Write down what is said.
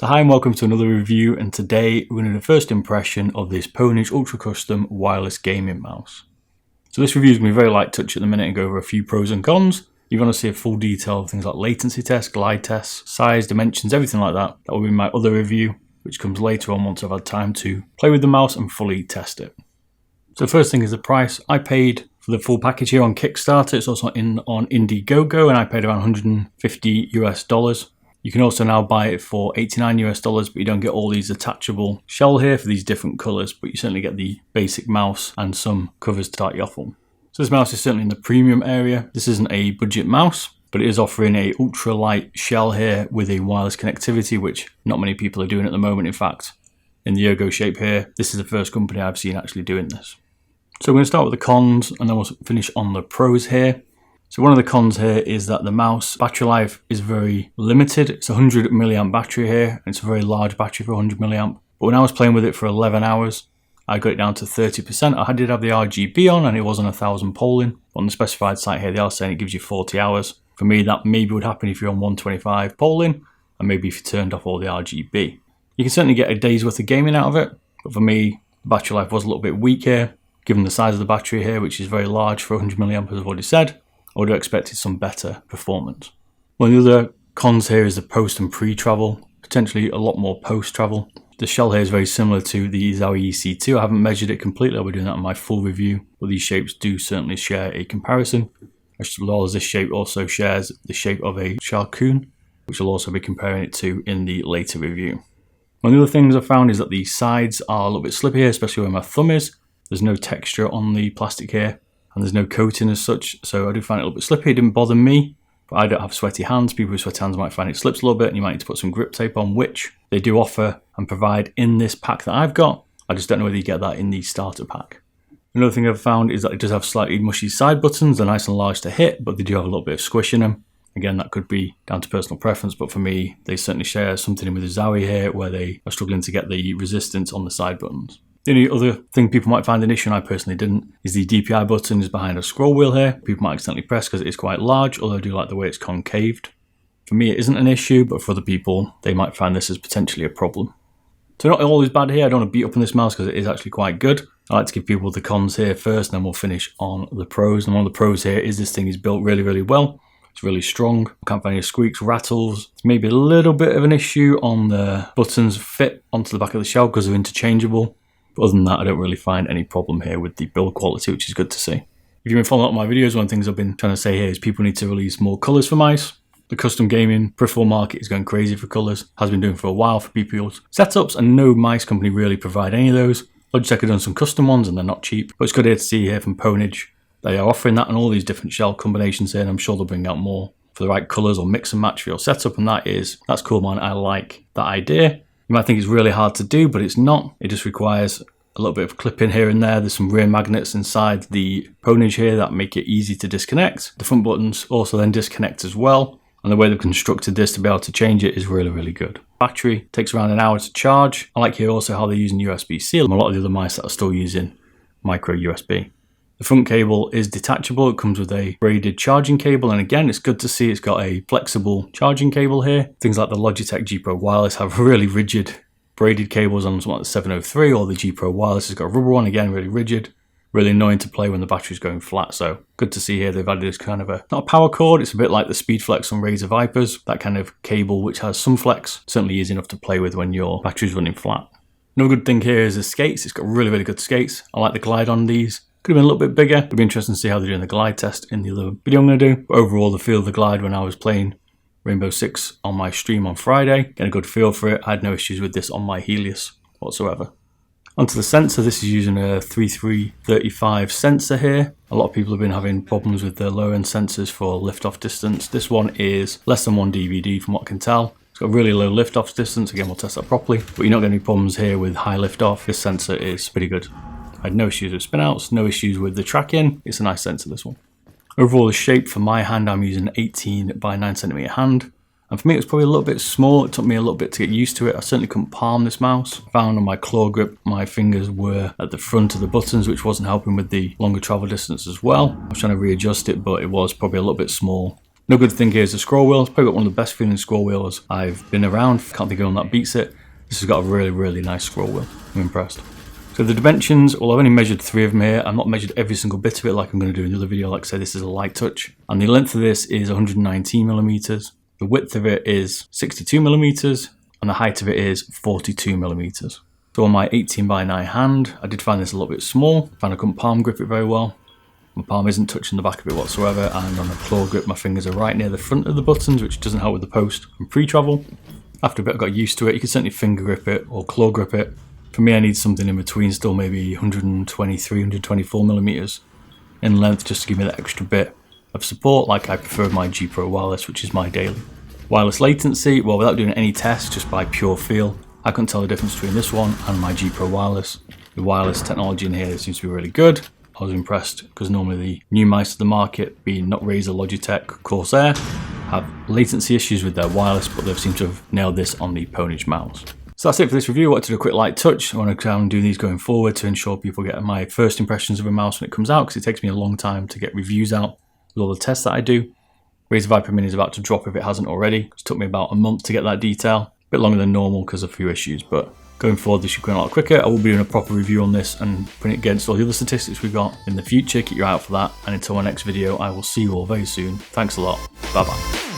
So hi and welcome to another review, and today we're going to do the first impression of this Pwnage Ultra Custom Wireless Gaming Mouse. So this review is going to be very light touch at the minute and go over a few pros and cons. If you want to see a full detail of things like latency tests, glide tests, size, dimensions, everything like that, that will be my other review, which comes later on once I've had time to play with the mouse and fully test it. So first thing is the price. I paid for the full package here on Kickstarter. It's also on Indiegogo, and I paid around $150 US. You can also now buy it for $89 US, but you don't get all these attachable shell here for these different colors, but you certainly get the basic mouse and some covers to start you off on. So this mouse is certainly in the premium area. This isn't a budget mouse, but it is offering a ultralight shell here with a wireless connectivity, which not many people are doing at the moment. In fact, in the ergo shape here, this is the first company I've seen actually doing this. So we're going to start with the cons and then we'll finish on the pros here. So one of the cons here is that the mouse battery life is very limited. It's a 100 milliamp battery here, and it's a very large battery for 100 milliamp. But when I was playing with it for 11 hours, I got it down to 30%. I did have the RGB on and it wasn't 1000 polling. On the specified site here, they are saying it gives you 40 hours. For me, that maybe would happen if you're on 125 polling, and maybe if you turned off all the RGB. You can certainly get a day's worth of gaming out of it, but for me, the battery life was a little bit weak here, given the size of the battery here, which is very large for 100 milliamp, as I've already said. I would have expected some better performance. One of the other cons here is the post and pre-travel, potentially a lot more post-travel. The shell here is very similar to the Zowie EC2. I haven't measured it completely, I'll be doing that in my full review, but these shapes do certainly share a comparison, as well as this shape also shares the shape of a Sharkoon, which I'll also be comparing it to in the later review. One of the other things I found is that the sides are a little bit slippy here, especially where my thumb is. There's no texture on the plastic here, and there's no coating as such, so I do find it a little bit slippy. It didn't bother me, but I don't have sweaty hands. People with sweaty hands might find it slips a little bit, and you might need to put some grip tape on, which they do offer and provide in this pack that I've got. I just don't know whether you get that in the starter pack. Another thing I've found is that it does have slightly mushy side buttons. They're nice and large to hit, but they do have a little bit of squish in them. Again, that could be down to personal preference, but for me, they certainly share something in with the Zowie here, where they are struggling to get the resistance on the side buttons. The only other thing people might find an issue, and I personally didn't, is the DPI button is behind a scroll wheel here. People might accidentally press because it is quite large, although I do like the way it's concaved. For me, it isn't an issue, but for other people, they might find this as potentially a problem. So not always bad here. I don't want to beat up on this mouse because it is actually quite good. I like to give people the cons here first, and then we'll finish on the pros. And one of the pros here is this thing is built really, really well. It's really strong. Can't find any squeaks, rattles. Maybe a little bit of an issue on the buttons fit onto the back of the shell because they're interchangeable. But other than that, I don't really find any problem here with the build quality, which is good to see. If you've been following up my videos, one of the things I've been trying to say here is people need to release more colours for mice. The custom gaming peripheral market is going crazy for colours, has been doing for a while for people's setups, and no mice company really provide any of those. Logitech have done some custom ones and they're not cheap, but it's good here to see here from Pwnage. They are offering that and all these different shell combinations here, and I'm sure they'll bring out more for the right colours or mix and match for your setup, and that's cool, man. I like that idea. You might think it's really hard to do, but it's not. It just requires a little bit of clipping here and there. There's some rear magnets inside the Pwnage here that make it easy to disconnect. The front buttons also then disconnect as well, and the way they've constructed this to be able to change it is really, really good. Battery takes around an hour to charge. I like here also how they're using USB-C. A lot of the other mice that are still using micro USB. The front cable is detachable. It comes with a braided charging cable, and again, it's good to see it's got a flexible charging cable here. Things like the Logitech G Pro Wireless have really rigid braided cables on something like the 703, or the G Pro Wireless has got a rubber one, again, really rigid. Really annoying to play when the battery's going flat, so good to see here they've added this kind of not a power cord, it's a bit like the Speed Flex on Razer Vipers, that kind of cable which has some flex, certainly easy enough to play with when your battery's running flat. Another good thing here is the skates. It's got really, really good skates. I like the glide on these. Could have been a little bit bigger. It'll be interesting to see how they're doing the glide test in the other video I'm going to do. But overall, the feel of the glide when I was playing Rainbow Six on my stream on Friday, getting a good feel for it. I had no issues with this on my Helios whatsoever. Onto the sensor, this is using a 3335 sensor here. A lot of people have been having problems with the lower end sensors for lift-off distance. This one is less than 1 DVD from what I can tell. It's got really low lift-off distance. Again, we'll test that properly. But you're not getting any problems here with high lift-off. This sensor is pretty good. I had no issues with spin-outs, no issues with the tracking. It's a nice sensor, this one. Overall, the shape for my hand, I'm using an 18 by 9 centimeter hand. And for me, it was probably a little bit small. It took me a little bit to get used to it. I certainly couldn't palm this mouse. I found on my claw grip, my fingers were at the front of the buttons, which wasn't helping with the longer travel distance as well. I was trying to readjust it, but it was probably a little bit small. No good thing here is the scroll wheel. It's probably got one of the best feeling scroll wheels I've been around. Can't think of one that beats it. This has got a really nice scroll wheel. I'm impressed. So the dimensions, well, I've only measured 3 of them here. I've not measured every single bit of it like I'm going to do in another video. Like I said, this is a light touch. And the length of this is 119mm. The width of it is 62mm. And the height of it is 42mm. So on my 18x9 hand, I did find this a little bit small. I found I couldn't palm grip it very well. My palm isn't touching the back of it whatsoever, and on a claw grip my fingers are right near the front of the buttons, which doesn't help with the post and pre-travel. After a bit I got used to it. You can certainly finger grip it or claw grip it. For me I need something in between still, maybe 123, 124mm in length, just to give me that extra bit of support, like I prefer my G Pro wireless, which is my daily. Wireless latency, well, without doing any tests, just by pure feel, I couldn't tell the difference between this one and my G Pro wireless. The wireless technology in here seems to be really good. I was impressed because normally the new mice to the market, being not Razer, Logitech, Corsair, have latency issues with their wireless, but they've seemed to have nailed this on the Pwnage mouse. So that's it for this review. I wanted to do a quick light touch. I want to try and do these going forward to ensure people get my first impressions of a mouse when it comes out, because it takes me a long time to get reviews out with all the tests that I do. Razer Viper Mini is about to drop if it hasn't already. It took me about a month to get that detail. A bit longer than normal because of a few issues, but going forward, this should go a lot quicker. I will be doing a proper review on this and putting it against all the other statistics we've got in the future. Keep your eye out for that. And until my next video, I will see you all very soon. Thanks a lot. Bye bye.